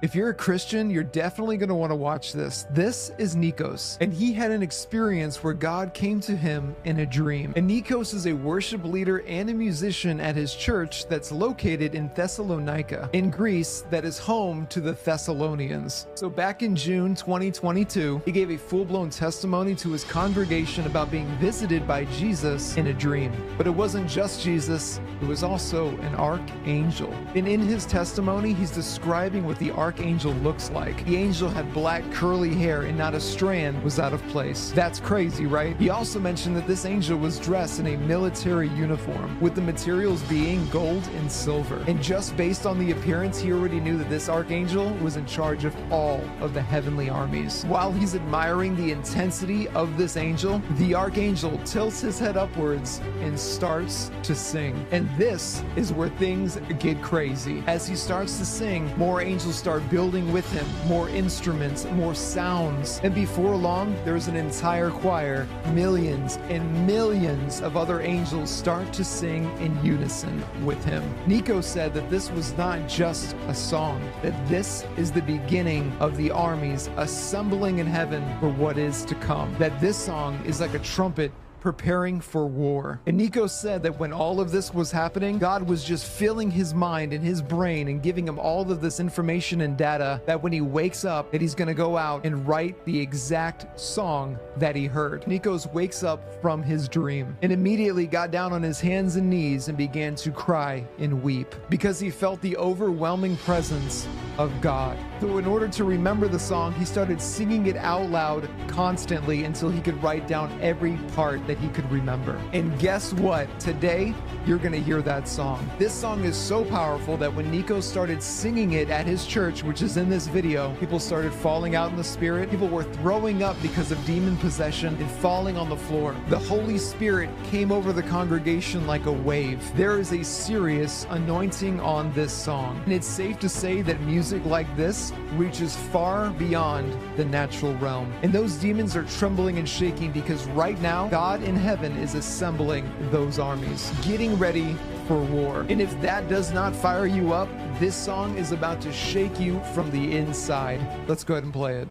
If you're a Christian, you're definitely going to want to watch this. This is Nikos, and he had an experience where God came to him in a dream. And Nikos is a worship leader and a musician at his church that's located in Thessalonica, in Greece, that is home to the Thessalonians. So back in June 2022, he gave a full-blown testimony to his congregation about being visited by Jesus in a dream. But it wasn't just Jesus, it was also an archangel. And in his testimony, he's describing what the archangel looks like. The angel had black curly hair and not a strand was out of place. That's crazy, right? He also mentioned that this angel was dressed in a military uniform, with the materials being gold and silver. And just based on the appearance, he already knew that this archangel was in charge of all of the heavenly armies. While he's admiring the intensity of this angel, the archangel tilts his head upwards and starts to sing. And this is where things get crazy. As he starts to sing, more angels start building with him, more instruments, more sounds. And before long, there's an entire choir, millions and millions of other angels start to sing in unison with him. Nico said that this was not just a song, that this is the beginning of the armies assembling in heaven for what is to come. That this song is like a trumpet preparing for war. And Nico said that when all of this was happening, God was just filling his mind and his brain and giving him all of this information and data that when he wakes up, that he's going to go out and write the exact song that he heard. Nikos wakes up from his dream and immediately got down on his hands and knees and began to cry and weep because he felt the overwhelming presence of God. So in order to remember the song, he started singing it out loud constantly until he could write down every part that he could remember. And guess what? Today, you're going to hear that song. This song is so powerful that when Nico started singing it at his church, which is in this video, people started falling out in the spirit. People were throwing up because of demon possession and falling on the floor. The Holy Spirit came over the congregation like a wave. There is a serious anointing on this song. And it's safe to say that music like this reaches far beyond the natural realm. And those demons are trembling and shaking because right now, God in heaven is assembling those armies, getting ready for war. And if that does not fire you up, this song is about to shake you from the inside. Let's go ahead and play it.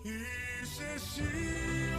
Είσαι εσύ